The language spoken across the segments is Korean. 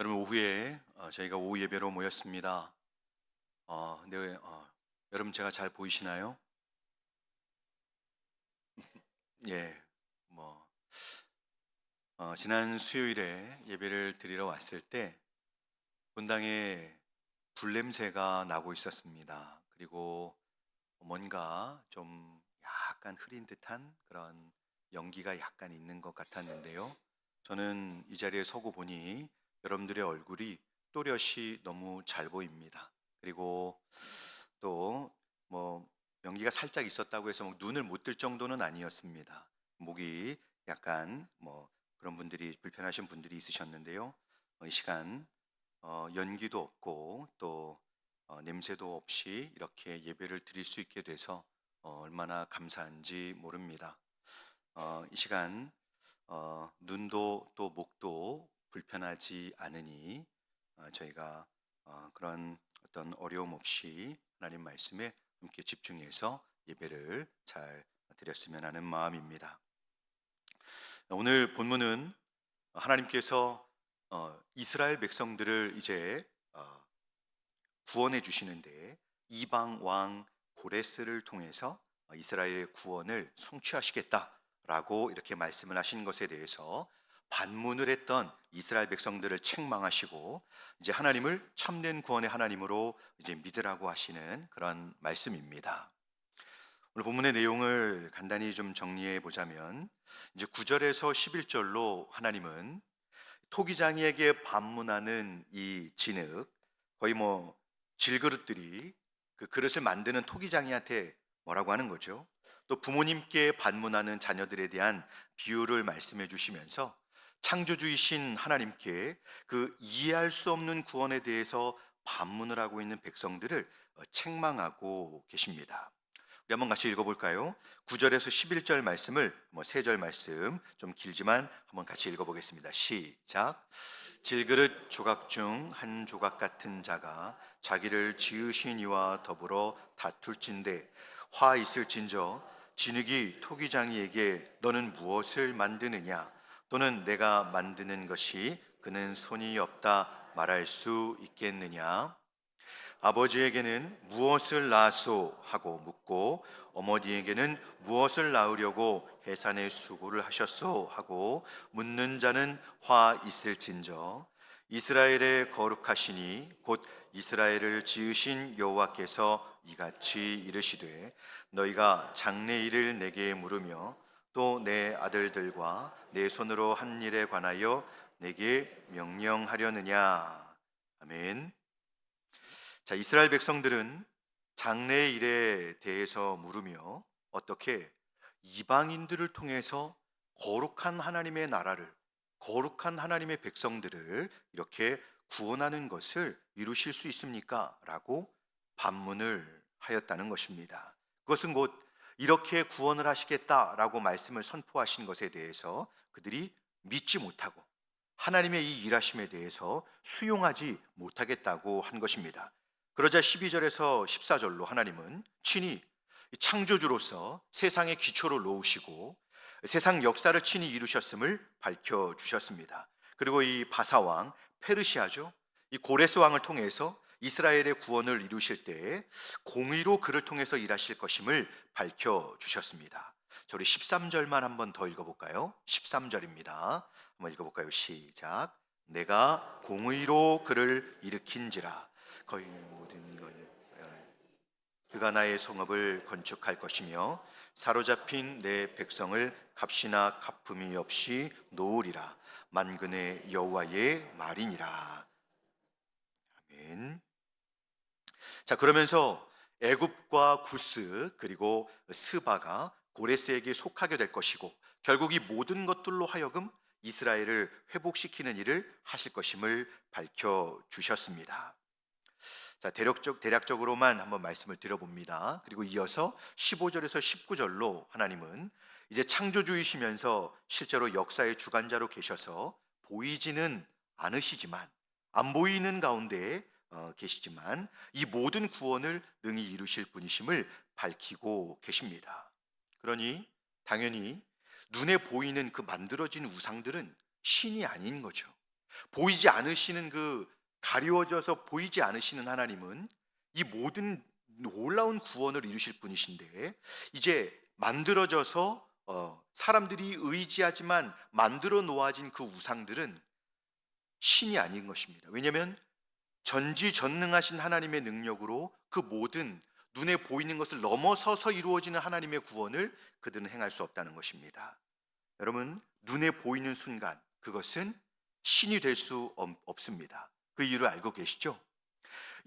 여러분 오후에 저희가 오후 예배로 모였습니다. 근데 여러분 제가 잘 보이시나요? 예, 뭐 지난 수요일에 예배를 드리러 왔을 때 본당에 불냄새가 나고 있었습니다. 그리고 뭔가 좀 약간 흐린 듯한 그런 연기가 약간 있는 것 같았는데요. 저는 이 자리에 서고 보니 여러분들의 얼굴이 또렷이 너무 잘 보입니다. 그리고 또 뭐 연기가 살짝 있었다고 해서 뭐 눈을 못 뜰 정도는 아니었습니다. 목이 약간 뭐 그런 분들이 불편하신 분들이 있으셨는데요. 이 시간 연기도 없고 또 냄새도 없이 이렇게 예배를 드릴 수 있게 돼서 얼마나 감사한지 모릅니다. 이 시간 눈도 또 목도 불편하지 않으니 저희가 그런 어떤 어려움 없이 하나님 말씀에 함께 집중해서 예배를 잘 드렸으면 하는 마음입니다. 오늘 본문은 하나님께서 이스라엘 백성들을 이제 구원해 주시는데 이방 왕 고레스를 통해서 이스라엘의 구원을 성취하시겠다라고 이렇게 말씀을 하신 것에 대해서 반문을 했던 이스라엘 백성들을 책망하시고 이제 하나님을 참된 구원의 하나님으로 이제 믿으라고 하시는 그런 말씀입니다. 오늘 본문의 내용을 간단히 좀 정리해 보자면 이제 9절에서 11절로 하나님은 토기장이에게 반문하는 이 진흙, 거의 뭐 질그릇들이 그 그릇을 만드는 토기장이한테 뭐라고 하는 거죠. 또 부모님께 반문하는 자녀들에 대한 비유를 말씀해 주시면서 창조주이신 하나님께 그 이해할 수 없는 구원에 대해서 반문을 하고 있는 백성들을 책망하고 계십니다. 우리 한번 같이 읽어볼까요? 9절에서 11절 말씀을 뭐 3절 말씀 좀 길지만 한번 같이 읽어보겠습니다. 시작. 질그릇 조각 중 한 조각 같은 자가 자기를 지으신 이와 더불어 다툴진대 화 있을진저 진흙이 토기장이에게 너는 무엇을 만드느냐 또는 내가 만드는 것이 그는 손이 없다 말할 수 있겠느냐. 아버지에게는 무엇을 낳았소 하고 묻고 어머니에게는 무엇을 낳으려고 해산의 수고를 하셨소 하고 묻는 자는 화 있을진저 이스라엘의 거룩하시니 곧 이스라엘을 지으신 여호와께서 이같이 이르시되 너희가 장래일을 내게 물으며 또 내 아들들과 내 손으로 한 일에 관하여 내게 명령하려느냐. 아멘. 자, 이스라엘 백성들은 장래의 일에 대해서 물으며 어떻게 이방인들을 통해서 거룩한 하나님의 나라를, 거룩한 하나님의 백성들을 이렇게 구원하는 것을 이루실 수 있습니까? 라고 반문을 하였다는 것입니다. 그것은 곧 이렇게 구원을 하시겠다라고 말씀을 선포하신 것에 대해서 그들이 믿지 못하고 하나님의 이 일하심에 대해서 수용하지 못하겠다고 한 것입니다. 그러자 12절에서 14절로 하나님은 친히 창조주로서 세상의 기초를 놓으시고 세상 역사를 친히 이루셨음을 밝혀 주셨습니다. 그리고 이 바사왕 페르시아죠. 이 고레스 왕을 통해서 이스라엘의 구원을 이루실 때에 공의로 그를 통해서 일하실 것임을 밝혀 주셨습니다. 자, 우리 13절만 한번 더 읽어볼까요? 13절입니다. 한번 읽어볼까요? 시작. 내가 공의로 그를 일으킨지라 거의 모든 것 그가 나의 성읍을 건축할 것이며 사로잡힌 내 백성을 값이나 갚음이 없이 놓으리라 만군의 여호와의 말이니라. 아멘. 자, 그러면서 애굽과 구스 그리고 스바가 고레스에게 속하게 될 것이고 결국 이 모든 것들로 하여금 이스라엘을 회복시키는 일을 하실 것임을 밝혀 주셨습니다. 자, 대략적으로만 한번 말씀을 드려봅니다. 그리고 이어서 15절에서 19절로 하나님은 이제 창조주이시면서 실제로 역사의 주관자로 계셔서 보이지는 않으시지만 안 보이는 가운데 계시지만 이 모든 구원을 능히 이루실 분이심을 밝히고 계십니다. 그러니 당연히 눈에 보이는 그 만들어진 우상들은 신이 아닌 거죠. 보이지 않으시는 가리워져서 보이지 않으시는 하나님은 이 모든 놀라운 구원을 이루실 분이신데, 이제 만들어져서 사람들이 의지하지만 만들어 놓아진 그 우상들은 신이 아닌 것입니다. 왜냐하면 전지전능하신 하나님의 능력으로 그 모든 눈에 보이는 것을 넘어서서 이루어지는 하나님의 구원을 그들은 행할 수 없다는 것입니다. 여러분, 눈에 보이는 순간 그것은 신이 될 수 없습니다. 그 이유를 알고 계시죠?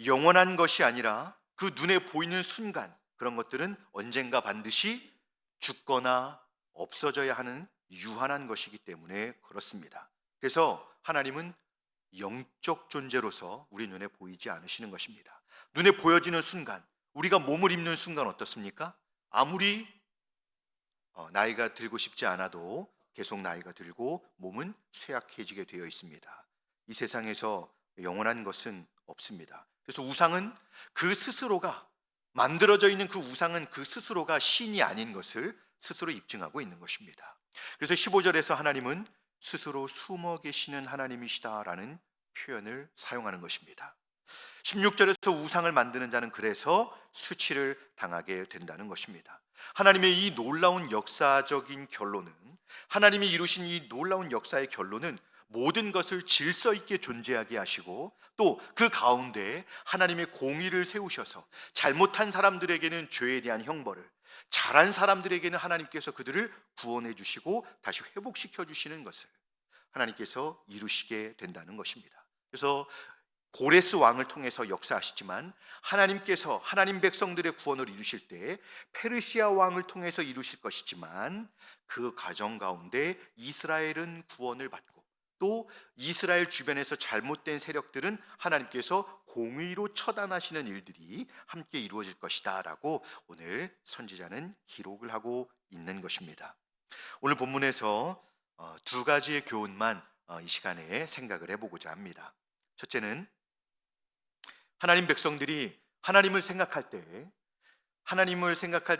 영원한 것이 아니라 그 눈에 보이는 순간, 그런 것들은 언젠가 반드시 죽거나 없어져야 하는 유한한 것이기 때문에 그렇습니다. 그래서 하나님은 영적 존재로서 우리 눈에 보이지 않으시는 것입니다. 눈에 보여지는 순간, 우리가 몸을 입는 순간 어떻습니까? 아무리 나이가 들고 싶지 않아도 계속 나이가 들고 몸은 쇠약해지게 되어 있습니다. 이 세상에서 영원한 것은 없습니다. 그래서 우상은 그 스스로가, 만들어져 있는 그 우상은 그 스스로가 신이 아닌 것을 스스로 입증하고 있는 것입니다. 그래서 15절에서 하나님은 스스로 숨어 계시는 하나님이시다라는 표현을 사용하는 것입니다. 16절에서 우상을 만드는 자는 그래서 수치를 당하게 된다는 것입니다. 하나님의 이 놀라운 역사적인 결론은, 하나님이 이루신 이 놀라운 역사의 결론은 모든 것을 질서 있게 존재하게 하시고, 또 그 가운데 하나님의 공의를 세우셔서 잘못한 사람들에게는 죄에 대한 형벌을, 잘한 사람들에게는 하나님께서 그들을 구원해 주시고 다시 회복시켜 주시는 것을 하나님께서 이루시게 된다는 것입니다. 그래서 고레스 왕을 통해서 역사하시지만, 하나님께서 하나님 백성들의 구원을 이루실 때 페르시아 왕을 통해서 이루실 것이지만, 그 과정 가운데 이스라엘은 구원을 받고, 또 이스라엘 주변에서 잘못된 세력들은 하나님께서 공의로 처단하시는 일들이 함께 이루어질 것이다 라고 오늘 선지자는 기록을 하고 있는 것입니다. 오늘 본문에서 두 가지의 교훈만 이 시간에 생각을 해보고자 합니다. 첫째는, 하나님 백성들이 하나님을 생각할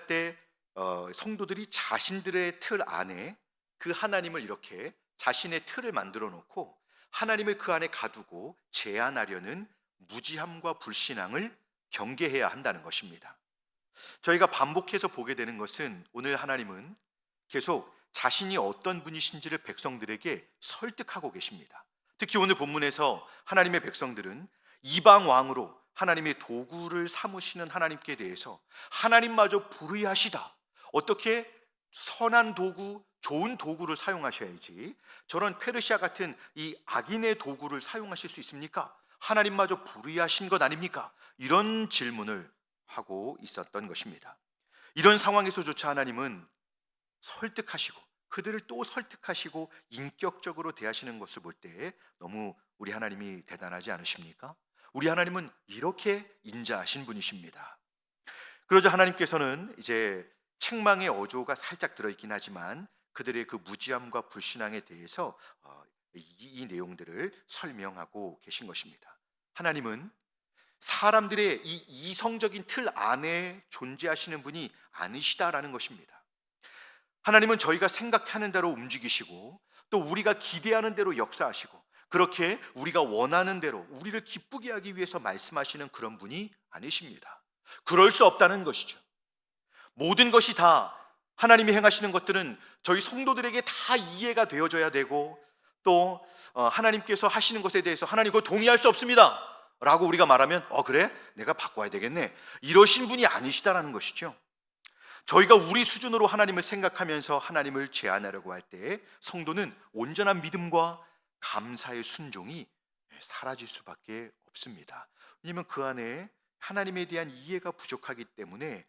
때 성도들이 자신들의 틀 안에 그 하나님을 이렇게 자신의 틀을 만들어 놓고 하나님을 그 안에 가두고 제한하려는 무지함과 불신앙을 경계해야 한다는 것입니다. 저희가 반복해서 보게 되는 것은, 오늘 하나님은 계속 자신이 어떤 분이신지를 백성들에게 설득하고 계십니다. 특히 오늘 본문에서 하나님의 백성들은 이방 왕으로 하나님의 도구를 삼으시는 하나님께 대해서 하나님마저 불의하시다, 어떻게 선한 도구, 좋은 도구를 사용하셔야지 저런 페르시아 같은 이 악인의 도구를 사용하실 수 있습니까? 하나님마저 불의하신 것 아닙니까? 이런 질문을 하고 있었던 것입니다. 이런 상황에서조차 하나님은 설득하시고, 그들을 또 설득하시고 인격적으로 대하시는 것을 볼 때 너무 우리 하나님이 대단하지 않으십니까? 우리 하나님은 이렇게 인자하신 분이십니다. 그러자 하나님께서는 이제 책망의 어조가 살짝 들어있긴 하지만 그들의 그 무지함과 불신앙에 대해서 이 내용들을 설명하고 계신 것입니다. 하나님은 사람들의 이 이성적인 틀 안에 존재하시는 분이 아니시다라는 것입니다. 하나님은 저희가 생각하는 대로 움직이시고, 또 우리가 기대하는 대로 역사하시고, 그렇게 우리가 원하는 대로 우리를 기쁘게 하기 위해서 말씀하시는 그런 분이 아니십니다. 그럴 수 없다는 것이죠. 모든 것이 다, 하나님이 행하시는 것들은 저희 성도들에게 다 이해가 되어져야 되고, 또 하나님께서 하시는 것에 대해서 하나님 그거 동의할 수 없습니다 라고 우리가 말하면 그래? 내가 바꿔야 되겠네, 이러신 분이 아니시다라는 것이죠. 저희가 우리 수준으로 하나님을 생각하면서 하나님을 제한하려고 할 때 성도는 온전한 믿음과 감사의 순종이 사라질 수밖에 없습니다. 왜냐하면 그 안에 하나님에 대한 이해가 부족하기 때문에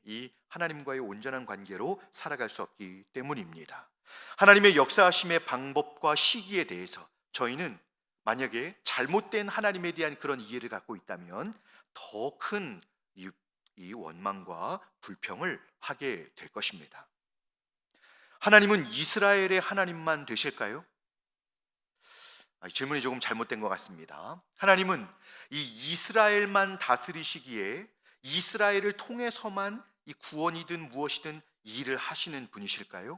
이 하나님과의 온전한 관계로 살아갈 수 없기 때문입니다. 하나님의 역사하심의 방법과 시기에 대해서 저희는 만약에 잘못된 하나님에 대한 그런 이해를 갖고 있다면 더 큰 이 원망과 불평을 하게 될 것입니다. 하나님은 이스라엘의 하나님만 되실까요? 질문이 조금 잘못된 것 같습니다. 하나님은 이 이스라엘만 다스리시기에 이스라엘을 통해서만 이 구원이든 무엇이든 일을 하시는 분이실까요?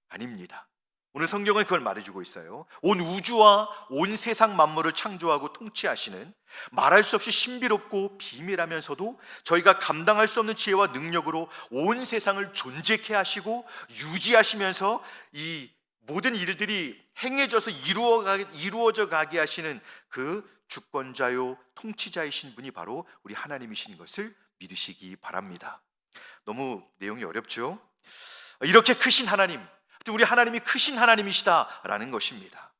아닙니다. 오늘 성경은 그걸 말해주고 있어요. 온 우주와 온 세상 만물을 창조하고 통치하시는, 말할 수 없이 신비롭고 비밀하면서도 저희가 감당할 수 없는 지혜와 능력으로 온 세상을 존재케 하시고 유지하시면서 이 모든 일들이 행해져서 이루어져 가게 하시는 그 주권자요 통치자이신 분이 바로 우리 하나님이신 것을 믿으시기 바랍니다. 너무 내용이 어렵죠? 이렇게 크신 하나님, 우리 하나님이 크신 하나님이시다라는 것입니다.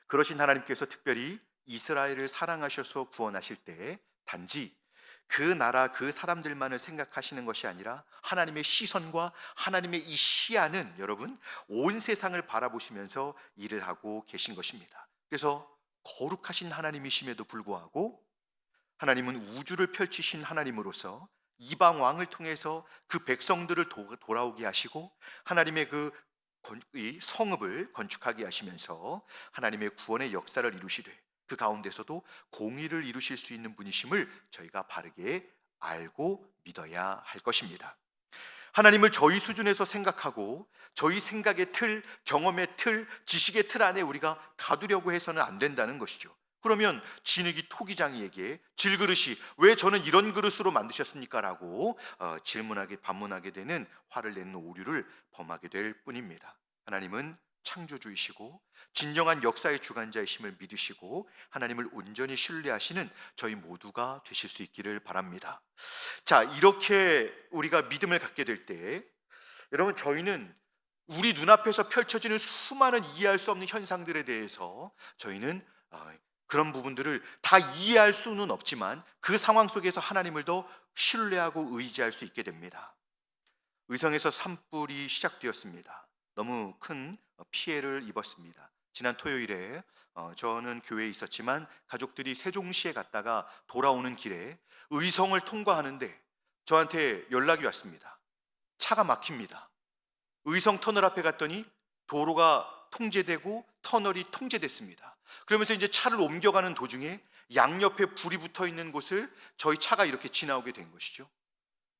그러신 하나님께서 특별히 이스라엘을 사랑하셔서 구원하실 때 단지 그 나라 그 사람들만을 생각하시는 것이 아니라 하나님의 시선과 하나님의 이 시야는 여러분 온 세상을 바라보시면서 일을 하고 계신 것입니다. 그래서 거룩하신 하나님이심에도 불구하고 하나님은 우주를 펼치신 하나님으로서 이방 왕을 통해서 그 백성들을 돌아오게 하시고 하나님의 이 성읍을 건축하게 하시면서 하나님의 구원의 역사를 이루시되 그 가운데서도 공의를 이루실 수 있는 분이심을 저희가 바르게 알고 믿어야 할 것입니다. 하나님을 저희 수준에서 생각하고 저희 생각의 틀, 경험의 틀, 지식의 틀 안에 우리가 가두려고 해서는 안 된다는 것이죠. 그러면 진흙이 토기장이에게 질그릇이 왜 저는 이런 그릇으로 만드셨습니까? 라고 반문하게 되는 화를 내는 오류를 범하게 될 뿐입니다. 하나님은 창조주이시고 진정한 역사의 주관자이심을 믿으시고 하나님을 온전히 신뢰하시는 저희 모두가 되실 수 있기를 바랍니다. 자, 이렇게 우리가 믿음을 갖게 될 때 여러분 저희는 우리 눈앞에서 펼쳐지는 수많은 이해할 수 없는 현상들에 대해서 저희는 그런 부분들을 다 이해할 수는 없지만 그 상황 속에서 하나님을 더 신뢰하고 의지할 수 있게 됩니다. 의성에서 산불이 시작되었습니다. 너무 큰 피해를 입었습니다. 지난 토요일에 저는 교회에 있었지만 가족들이 세종시에 갔다가 돌아오는 길에 의성을 통과하는데 저한테 연락이 왔습니다. 차가 막힙니다. 의성 터널 앞에 갔더니 도로가 통제되고 터널이 통제됐습니다. 그러면서 이제 차를 옮겨가는 도중에 양옆에 불이 붙어 있는 곳을 저희 차가 이렇게 지나오게 된 것이죠.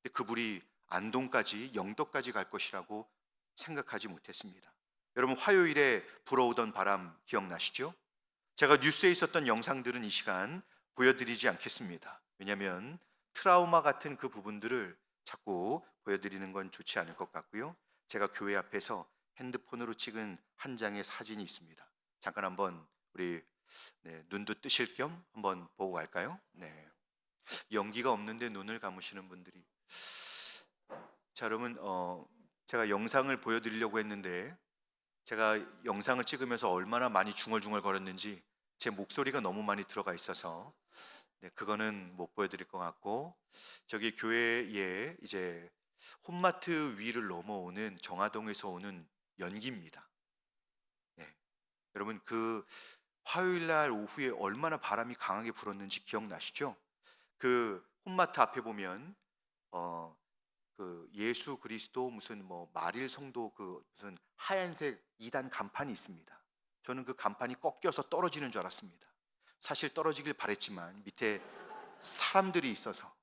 근데 그 불이 안동까지 영덕까지 갈 것이라고 생각하지 못했습니다. 여러분 화요일에 불어오던 바람 기억나시죠? 제가 뉴스에 있었던 영상들은 이 시간 보여드리지 않겠습니다. 왜냐하면 트라우마 같은 그 부분들을 자꾸 보여드리는 건 좋지 않을 것 같고요. 제가 교회 앞에서 핸드폰으로 찍은 한 장의 사진이 있습니다. 잠깐 한번 우리 눈도 뜨실 겸 한번 보고 갈까요? 네. 연기가 없는데 눈을 감으시는 분들이. 자, 여러분 제가 영상을 보여드리려고 했는데 제가 영상을 찍으면서 얼마나 많이 중얼중얼 거렸는지 제 목소리가 너무 많이 들어가 있어서 그거는 못 보여드릴 것 같고 저기 교회에 이제 홈마트 위를 넘어오는 정화동에서 오는 연기입니다. 네. 여러분 그 화요일 날 오후에 얼마나 바람이 강하게 불었는지 기억나시죠? 그 홈마트 앞에 보면 그 예수 그리스도 무슨 뭐 마릴 성도 그 무슨 하얀색 2단 간판이 있습니다. 저는 그 간판이 꺾여서 떨어지는 줄 알았습니다. 사실 떨어지길 바랬지만 밑에 사람들이 있어서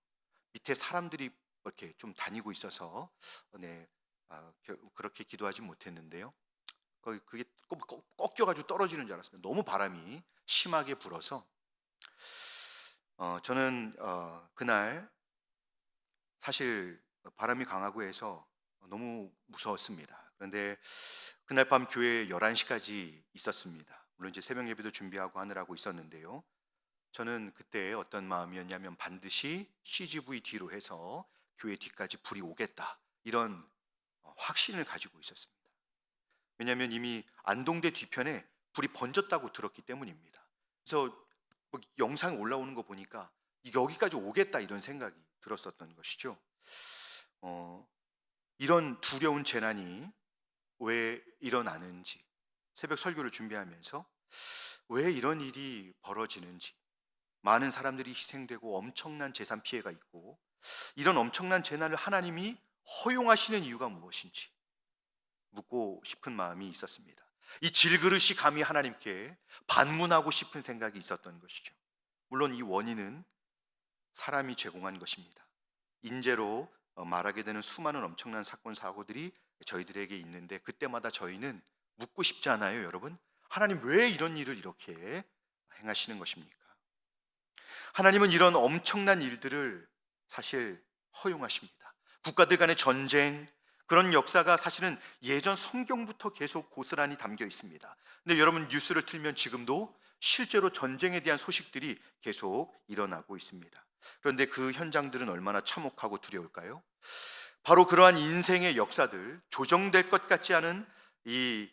밑에 사람들이 이렇게 좀 다니고 있어서 그렇게 기도하지 못했는데요. 그게 꺾여가지고 떨어지는 줄 알았습니다. 너무 바람이 심하게 불어서 저는 그날 사실 바람이 강하고 해서 너무 무서웠습니다. 그런데 그날 밤 교회에 11시까지 있었습니다. 물론 이제 새벽 예배도 준비하고 하느라고 있었는데요. 저는 그때 어떤 마음이었냐면 반드시 CGV 뒤로 해서 교회 뒤까지 불이 오겠다 이런 확신을 가지고 있었습니다. 왜냐하면 이미 안동대 뒤편에 불이 번졌다고 들었기 때문입니다. 그래서 뭐 영상 올라오는 거 보니까 여기까지 오겠다 이런 생각이 들었었던 것이죠. 이런 두려운 재난이 왜 일어나는지 새벽 설교를 준비하면서 왜 이런 일이 벌어지는지 많은 사람들이 희생되고 엄청난 재산 피해가 있고 이런 엄청난 재난을 하나님이 허용하시는 이유가 무엇인지 묻고 싶은 마음이 있었습니다. 이 질그릇이 감히 하나님께 반문하고 싶은 생각이 있었던 것이죠. 물론 이 원인은 사람이 제공한 것입니다. 인재로 말하게 되는 수많은 엄청난 사건 사고들이 저희들에게 있는데 그때마다 저희는 묻고 싶지 않아요, 여러분? 하나님 왜 이런 일을 이렇게 행하시는 것입니까? 하나님은 이런 엄청난 일들을 사실 허용하십니다. 국가들 간의 전쟁, 그런 역사가 사실은 예전 성경부터 계속 고스란히 담겨 있습니다. 근데 여러분 뉴스를 틀면 지금도 실제로 전쟁에 대한 소식들이 계속 일어나고 있습니다. 그런데 그 현장들은 얼마나 참혹하고 두려울까요? 바로 그러한 인생의 역사들, 조정될 것 같지 않은 이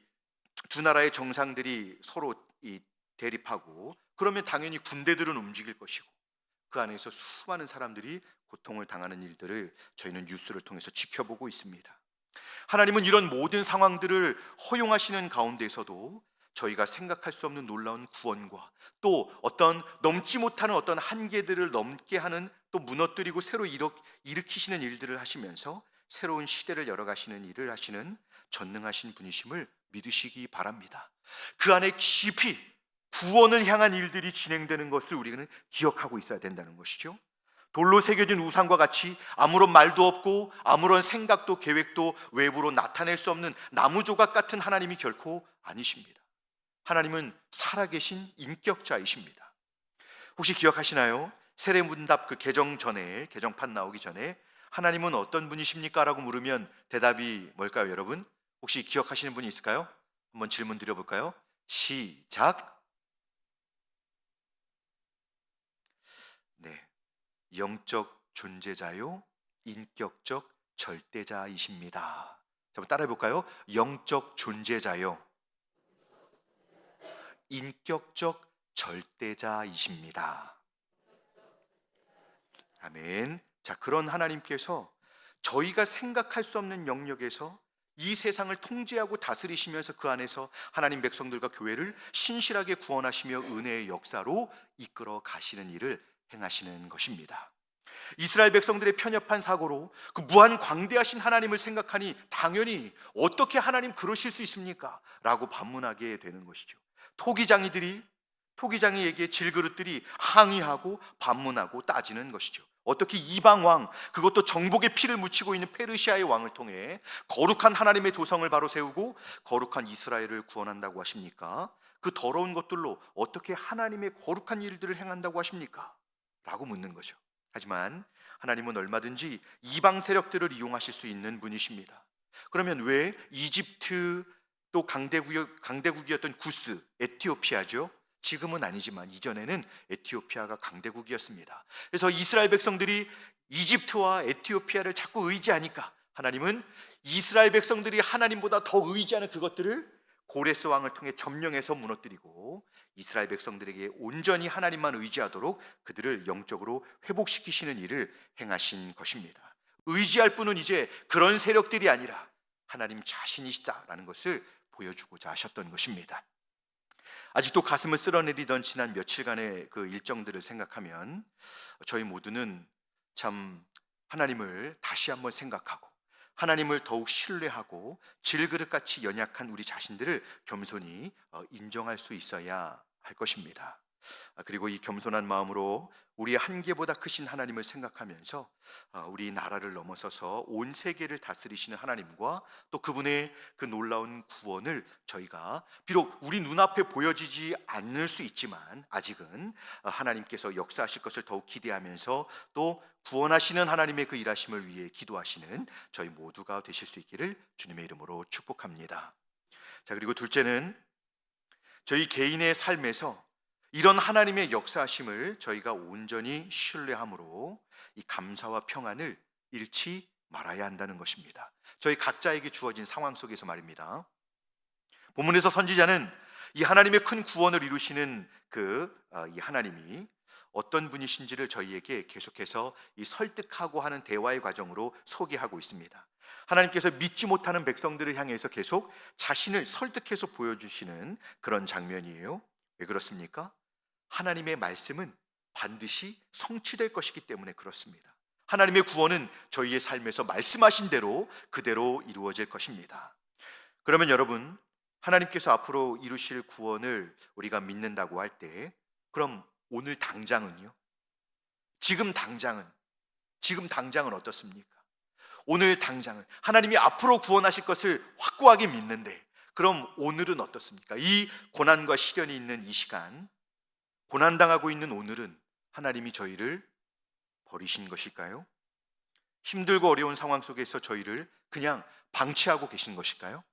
두 나라의 정상들이 서로 대립하고, 그러면 당연히 군대들은 움직일 것이고, 그 안에서 수많은 사람들이 고통을 당하는 일들을 저희는 뉴스를 통해서 지켜보고 있습니다. 하나님은 이런 모든 상황들을 허용하시는 가운데서도 저희가 생각할 수 없는 놀라운 구원과, 또 어떤 넘지 못하는 어떤 한계들을 넘게 하는, 또 무너뜨리고 새로 일으키시는 일들을 하시면서 새로운 시대를 열어가시는 일을 하시는 전능하신 분이심을 믿으시기 바랍니다. 그 안에 깊이 구원을 향한 일들이 진행되는 것을 우리는 기억하고 있어야 된다는 것이죠. 돌로 새겨진 우상과 같이 아무런 말도 없고 아무런 생각도 계획도 외부로 나타낼 수 없는 나무 조각 같은 하나님이 결코 아니십니다. 하나님은 살아계신 인격자이십니다. 혹시 기억하시나요? 세례문답 그 개정판 나오기 전에 하나님은 어떤 분이십니까? 라고 물으면 대답이 뭘까요, 여러분? 혹시 기억하시는 분이 있을까요? 한번 질문 드려볼까요? 시작. 네, 영적 존재자요, 인격적 절대자이십니다. 한번 따라해 볼까요? 영적 존재자요, 인격적 절대자이십니다. 아멘. 자, 그런 하나님께서 저희가 생각할 수 없는 영역에서 이 세상을 통제하고 다스리시면서 그 안에서 하나님 백성들과 교회를 신실하게 구원하시며 은혜의 역사로 이끌어 가시는 일을 행하시는 것입니다. 이스라엘 백성들의 편협한 사고로 그 무한 광대하신 하나님을 생각하니 당연히 어떻게 하나님 그러실 수 있습니까? 라고 반문하게 되는 것이죠. 토기장이에게 질그릇들이 항의하고 반문하고 따지는 것이죠. 어떻게 이방 왕, 그것도 정복의 피를 묻히고 있는 페르시아의 왕을 통해 거룩한 하나님의 도성을 바로 세우고 거룩한 이스라엘을 구원한다고 하십니까? 그 더러운 것들로 어떻게 하나님의 거룩한 일들을 행한다고 하십니까? 라고 묻는 거죠. 하지만 하나님은 얼마든지 이방 세력들을 이용하실 수 있는 분이십니다. 그러면 왜 이집트, 또 강대국이었던 구스, 에티오피아죠. 지금은 아니지만 이전에는 에티오피아가 강대국이었습니다. 그래서 이스라엘 백성들이 이집트와 에티오피아를 자꾸 의지하니까 하나님은 이스라엘 백성들이 하나님보다 더 의지하는 그것들을 고레스 왕을 통해 점령해서 무너뜨리고, 이스라엘 백성들에게 온전히 하나님만 의지하도록 그들을 영적으로 회복시키시는 일을 행하신 것입니다. 의지할 분은 이제 그런 세력들이 아니라 하나님 자신이시다라는 것을 보여주고자 하셨던 것입니다. 아직도 가슴을 쓸어내리던 지난 며칠간의 그 일정들을 생각하면 저희 모두는 참 하나님을 다시 한번 생각하고, 하나님을 더욱 신뢰하고 질그릇같이 연약한 우리 자신들을 겸손히 인정할 수 있어야 할 것입니다. 그리고 이 겸손한 마음으로 우리의 한계보다 크신 하나님을 생각하면서 우리 나라를 넘어서서 온 세계를 다스리시는 하나님과 또 그분의 그 놀라운 구원을 저희가 비록 우리 눈앞에 보여지지 않을 수 있지만 아직은 하나님께서 역사하실 것을 더욱 기대하면서 또 구원하시는 하나님의 그 일하심을 위해 기도하시는 저희 모두가 되실 수 있기를 주님의 이름으로 축복합니다. 자, 그리고 둘째는 저희 개인의 삶에서 이런 하나님의 역사하심을 저희가 온전히 신뢰함으로 이 감사와 평안을 잃지 말아야 한다는 것입니다. 저희 각자에게 주어진 상황 속에서 말입니다. 본문에서 선지자는 이 하나님의 큰 구원을 이루시는 이 하나님이 어떤 분이신지를 저희에게 계속해서 이 설득하고 하는 대화의 과정으로 소개하고 있습니다. 하나님께서 믿지 못하는 백성들을 향해서 계속 자신을 설득해서 보여주시는 그런 장면이에요. 왜 그렇습니까? 하나님의 말씀은 반드시 성취될 것이기 때문에 그렇습니다. 하나님의 구원은 저희의 삶에서 말씀하신 대로 그대로 이루어질 것입니다. 그러면 여러분, 하나님께서 앞으로 이루실 구원을 우리가 믿는다고 할 때, 그럼 오늘 당장은요? 지금 당장은 어떻습니까? 오늘 당장은 하나님이 앞으로 구원하실 것을 확고하게 믿는데, 그럼 오늘은 어떻습니까? 이 고난과 시련이 있는 이 시간, 고난당하고 있는 오늘은 하나님이 저희를 버리신 것일까요? 힘들고 어려운 상황 속에서 저희를 그냥 방치하고 계신 것일까요?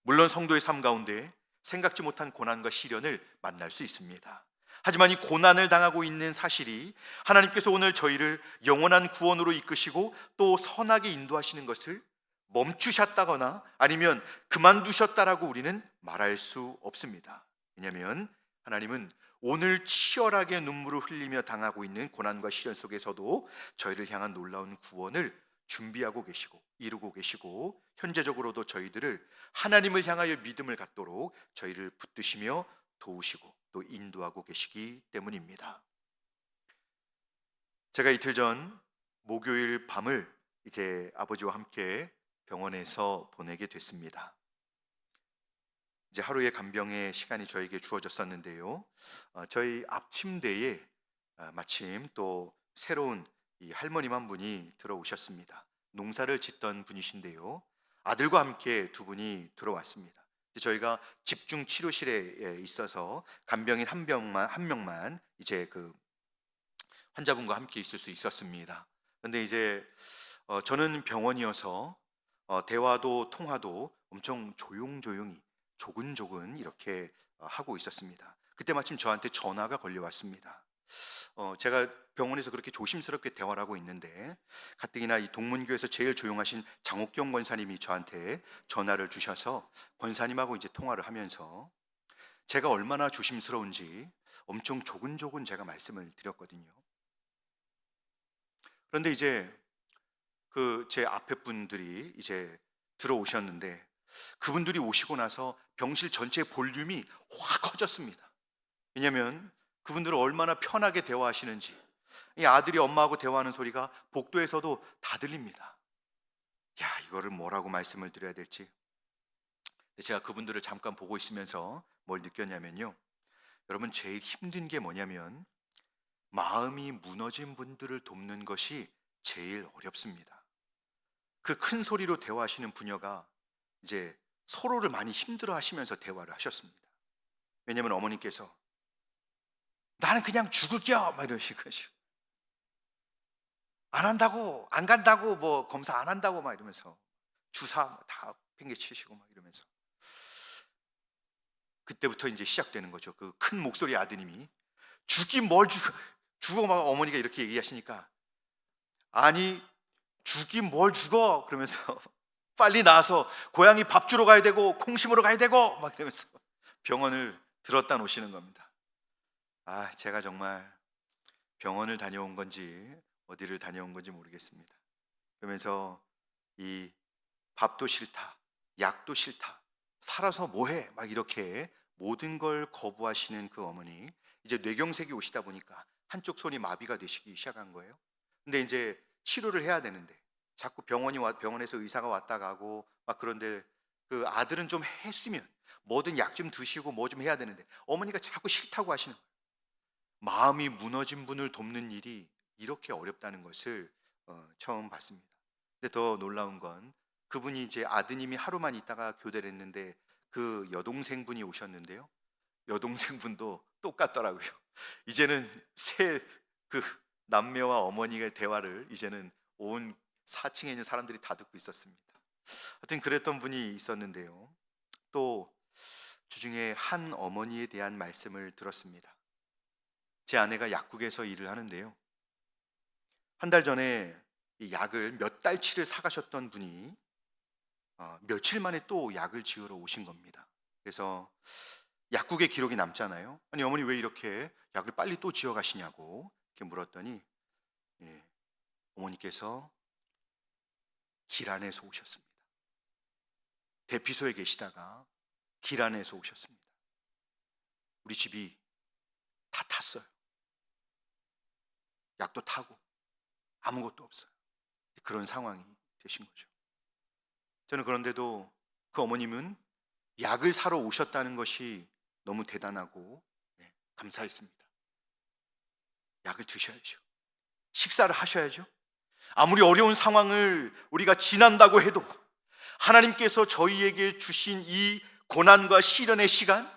물론 성도의 삶 가운데 생각지 못한 고난과 시련을 만날 수 있습니다. 하지만 이 고난을 당하고 있는 사실이 하나님께서 오늘 저희를 영원한 구원으로 이끄시고 또 선하게 인도하시는 것을 멈추셨다거나 아니면 그만두셨다라고 우리는 말할 수 없습니다. 왜냐하면 하나님은 오늘 치열하게 눈물을 흘리며 당하고 있는 고난과 시련 속에서도 저희를 향한 놀라운 구원을 준비하고 계시고 이루고 계시고, 현재적으로도 저희들을 하나님을 향하여 믿음을 갖도록 저희를 붙드시며 도우시고 또 인도하고 계시기 때문입니다. 제가 이틀 전 목요일 밤을 이제 아버지와 함께 병원에서 보내게 됐습니다. 이제 하루의 간병의 시간이 저에게 주어졌었는데요. 저희 앞 침대에 마침 또 새로운 이 할머님 한 분이 들어오셨습니다. 농사를 짓던 분이신데요. 아들과 함께 두 분이 들어왔습니다. 이제 저희가 집중 치료실에 있어서 간병인 한 명만 이제 그 환자분과 함께 있을 수 있었습니다. 그런데 이제 저는 병원이어서 대화도 통화도 엄청 조용조용히 조근조근 이렇게 하고 있었습니다. 그때 마침 저한테 전화가 걸려왔습니다. 제가 병원에서 그렇게 조심스럽게 대화를 하고 있는데 가뜩이나 이 동문교에서 제일 조용하신 장옥경 권사님이 저한테 전화를 주셔서 권사님하고 이제 통화를 하면서 제가 얼마나 조심스러운지 엄청 조근조근 제가 말씀을 드렸거든요. 그런데 이제 그 제 앞에 분들이 이제 들어오셨는데 그분들이 오시고 나서 병실 전체의 볼륨이 확 커졌습니다. 왜냐하면 그분들은 얼마나 편하게 대화하시는지, 이 아들이 엄마하고 대화하는 소리가 복도에서도 다 들립니다. 야, 이거를 뭐라고 말씀을 드려야 될지. 제가 그분들을 잠깐 보고 있으면서 뭘 느꼈냐면요, 여러분, 제일 힘든 게 뭐냐면 마음이 무너진 분들을 돕는 것이 제일 어렵습니다. 그 큰 소리로 대화하시는 부녀가 이제 서로를 많이 힘들어 하시면서 대화를 하셨습니다. 왜냐하면 어머니께서 나는 그냥 죽을게요 막 이러신 거죠. 안 한다고, 안 간다고, 뭐 검사 안 한다고 막 이러면서 주사 다 팽개치시고 막 이러면서 그때부터 이제 시작되는 거죠. 그 큰 목소리 아드님이 죽긴 뭘 죽어 막 어머니가 이렇게 얘기하시니까 아니 죽긴 뭘 죽어 그러면서 빨리 나와서 고양이 밥 주러 가야 되고 콩 심으러 가야 되고 막 이러면서 병원을 들었다 놓으시는 겁니다. 아, 제가 정말 병원을 다녀온 건지 어디를 다녀온 건지 모르겠습니다. 그러면서 이 밥도 싫다, 약도 싫다, 살아서 뭐해 막 이렇게 모든 걸 거부하시는 그 어머니, 이제 뇌경색이 오시다 보니까 한쪽 손이 마비가 되시기 시작한 거예요. 근데 이제 치료를 해야 되는데 자꾸 병원에서 의사가 왔다 가고 막 그런데 그 아들은 좀 했으면 뭐든 약 좀 드시고 뭐 좀 해야 되는데 어머니가 자꾸 싫다고 하시는 거예요. 마음이 무너진 분을 돕는 일이 이렇게 어렵다는 것을 처음 봤습니다. 근데 더 놀라운 건 그분이 이제 아드님이 하루만 있다가 교대를 했는데 그 여동생분이 오셨는데요. 여동생분도 똑같더라고요. 이제는 새 그 남매와 어머니의 대화를 이제는 온 4층에 있는 사람들이 다 듣고 있었습니다. 하여튼 그랬던 분이 있었는데요. 또 주중에 한 어머니에 대한 말씀을 들었습니다. 제 아내가 약국에서 일을 하는데요. 한 달 전에 이 약을 몇 달치를 사가셨던 분이 며칠 만에 또 약을 지으러 오신 겁니다. 그래서 약국에 기록이 남잖아요. 아니 어머니 왜 이렇게 약을 빨리 또 지어 가시냐고 이렇게 물었더니 예, 어머니께서 길 안에서 오셨습니다. 대피소에 계시다가 길 안에서 오셨습니다. 우리 집이 다 탔어요. 약도 타고 아무것도 없어요. 그런 상황이 되신 거죠. 저는 그런데도 그 어머님은 약을 사러 오셨다는 것이 너무 대단하고 감사했습니다. 약을 드셔야죠. 식사를 하셔야죠. 아무리 어려운 상황을 우리가 지난다고 해도, 하나님께서 저희에게 주신 이 고난과 시련의 시간,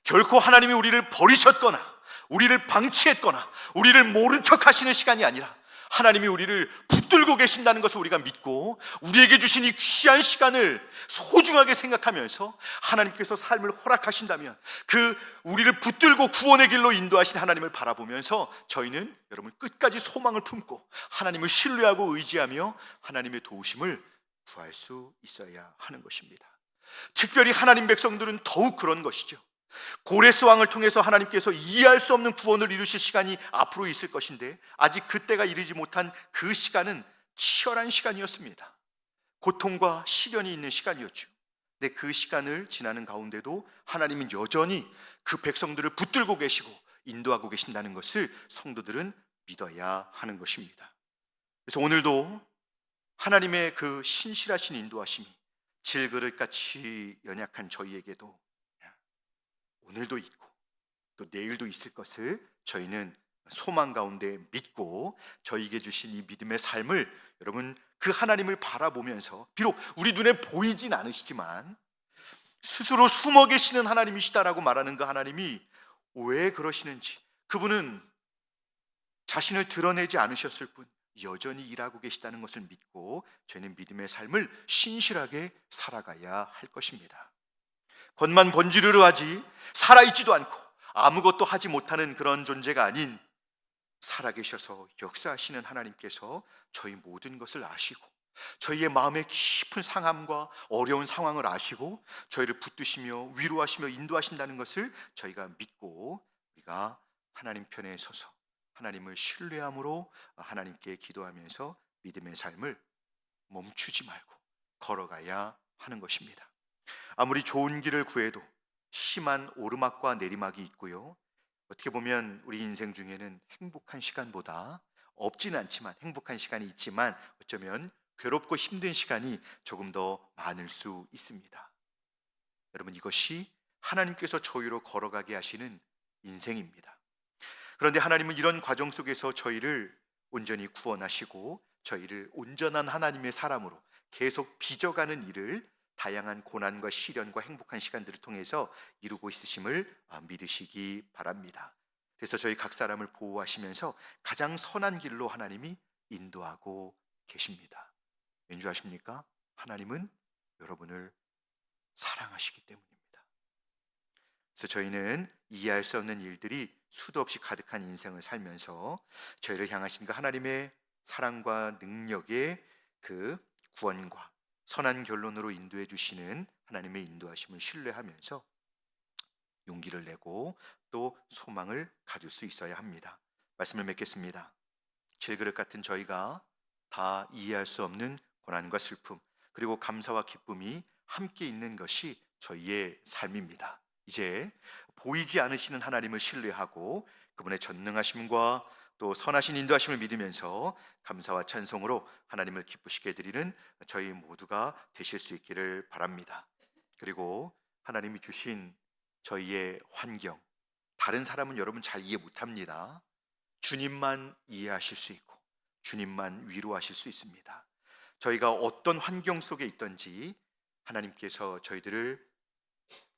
결코 하나님이 우리를 버리셨거나 우리를 방치했거나 우리를 모른 척 하시는 시간이 아니라 하나님이 우리를 붙들고 계신다는 것을 우리가 믿고 우리에게 주신 이 귀한 시간을 소중하게 생각하면서 하나님께서 삶을 허락하신다면 그 우리를 붙들고 구원의 길로 인도하신 하나님을 바라보면서 저희는 여러분 끝까지 소망을 품고 하나님을 신뢰하고 의지하며 하나님의 도우심을 구할 수 있어야 하는 것입니다. 특별히 하나님 백성들은 더욱 그런 것이죠. 고레스 왕을 통해서 하나님께서 이해할 수 없는 구원을 이루실 시간이 앞으로 있을 것인데 아직 그때가 이르지 못한 그 시간은 치열한 시간이었습니다. 고통과 시련이 있는 시간이었죠. 근데 그 시간을 지나는 가운데도 하나님은 여전히 그 백성들을 붙들고 계시고 인도하고 계신다는 것을 성도들은 믿어야 하는 것입니다. 그래서 오늘도 하나님의 그 신실하신 인도하심이 질그릇같이 연약한 저희에게도 오늘도 있고 또 내일도 있을 것을 저희는 소망 가운데 믿고 저희에게 주신 이 믿음의 삶을 여러분 그 하나님을 바라보면서 비록 우리 눈에 보이진 않으시지만 스스로 숨어 계시는 하나님이시다라고 말하는 그 하나님이 왜 그러시는지, 그분은 자신을 드러내지 않으셨을 뿐 여전히 일하고 계시다는 것을 믿고 저희는 믿음의 삶을 신실하게 살아가야 할 것입니다. 겉만 번지르르 하지 살아있지도 않고 아무것도 하지 못하는 그런 존재가 아닌 살아계셔서 역사하시는 하나님께서 저희 모든 것을 아시고 저희의 마음의 깊은 상함과 어려운 상황을 아시고 저희를 붙드시며 위로하시며 인도하신다는 것을 저희가 믿고 우리가 하나님 편에 서서 하나님을 신뢰함으로 하나님께 기도하면서 믿음의 삶을 멈추지 말고 걸어가야 하는 것입니다. 아무리 좋은 길을 구해도 심한 오르막과 내리막이 있고요. 어떻게 보면 우리 인생 중에는 행복한 시간보다 없지는 않지만 행복한 시간이 있지만 어쩌면 괴롭고 힘든 시간이 조금 더 많을 수 있습니다. 여러분 이것이 하나님께서 저희로 걸어가게 하시는 인생입니다. 그런데 하나님은 이런 과정 속에서 저희를 온전히 구원하시고 저희를 온전한 하나님의 사람으로 계속 빚어가는 일을 다양한 고난과 시련과 행복한 시간들을 통해서 이루고 있으심을 믿으시기 바랍니다. 그래서 저희 각 사람을 보호하시면서 가장 선한 길로 하나님이 인도하고 계십니다. 왠지 아십니까? 하나님은 여러분을 사랑하시기 때문입니다. 그래서 저희는 이해할 수 없는 일들이 수도 없이 가득한 인생을 살면서 저희를 향하신 그 하나님의 사랑과 능력의 그 구원과 선한 결론으로 인도해 주시는 하나님의 인도하심을 신뢰하면서 용기를 내고 또 소망을 가질 수 있어야 합니다. 말씀을 맺겠습니다. 질그릇 같은 저희가 다 이해할 수 없는 고난과 슬픔 그리고 감사와 기쁨이 함께 있는 것이 저희의 삶입니다. 이제 보이지 않으시는 하나님을 신뢰하고 그분의 전능하심과 또 선하신 인도하심을 믿으면서 감사와 찬송으로 하나님을 기쁘시게 해드리는 저희 모두가 되실 수 있기를 바랍니다. 그리고 하나님이 주신 저희의 환경, 다른 사람은 여러분 잘 이해 못합니다. 주님만 이해하실 수 있고 주님만 위로하실 수 있습니다. 저희가 어떤 환경 속에 있든지 하나님께서 저희들을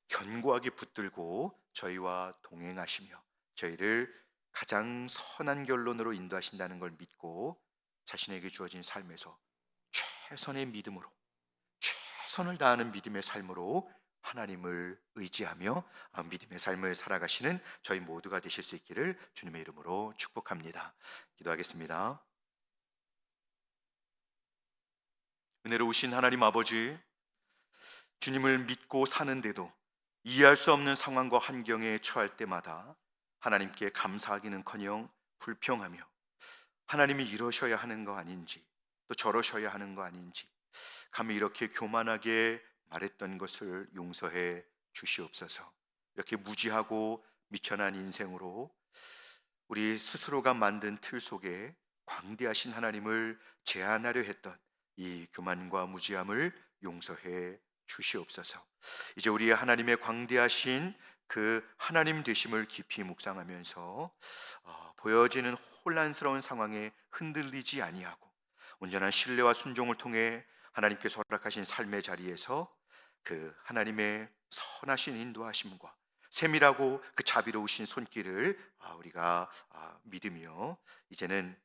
견고하게 붙들고 저희와 동행하시며 저희를 가장 선한 결론으로 인도하신다는 걸 믿고 자신에게 주어진 삶에서 최선의 믿음으로 최선을 다하는 믿음의 삶으로 하나님을 의지하며 믿음의 삶을 살아가시는 저희 모두가 되실 수 있기를 주님의 이름으로 축복합니다. 기도하겠습니다. 은혜로우신 하나님 아버지, 주님을 믿고 사는데도 이해할 수 없는 상황과 환경에 처할 때마다 하나님께 감사하기는커녕 불평하며 하나님이 이러셔야 하는 거 아닌지 또 저러셔야 하는 거 아닌지 감히 이렇게 교만하게 말했던 것을 용서해 주시옵소서. 이렇게 무지하고 미천한 인생으로 우리 스스로가 만든 틀 속에 광대하신 하나님을 제한하려 했던 이 교만과 무지함을 용서해 주시옵소서. 이제 우리의 하나님의 광대하신 그 하나님 되심을 깊이 묵상하면서 보여지는 혼란스러운 상황에 흔들리지 아니하고 온전한 신뢰와 순종을 통해 하나님께서 허락하신 삶의 자리에서 그 하나님의 선하신 인도하심과 세밀하고 그 자비로우신 손길을 우리가 믿으며 이제는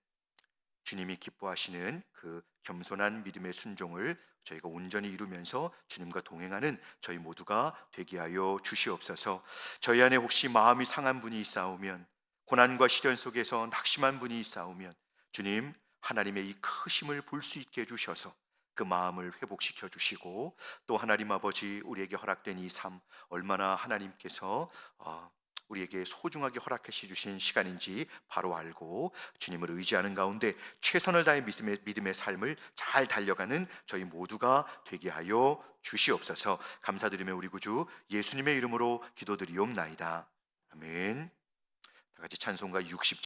주님이 기뻐하시는 그 겸손한 믿음의 순종을 저희가 온전히 이루면서 주님과 동행하는 저희 모두가 되게 하여 주시옵소서. 저희 안에 혹시 마음이 상한 분이 있사오면, 고난과 시련 속에서 낙심한 분이 있사오면 주님, 하나님의 이 크심을 볼 수 있게 해주셔서 그 마음을 회복시켜 주시고, 또 하나님 아버지, 우리에게 허락된 이 삶 얼마나 하나님께서 우리에게 소중하게 허락해 주신 시간인지 바로 알고 주님을 의지하는 가운데 최선을 다해 믿음의 삶을 잘 달려가는 저희 모두가 되게 하여 주시옵소서. 감사드리며 우리 구주 예수님의 이름으로 기도드리옵나이다. 아멘. 다 같이 찬송가 60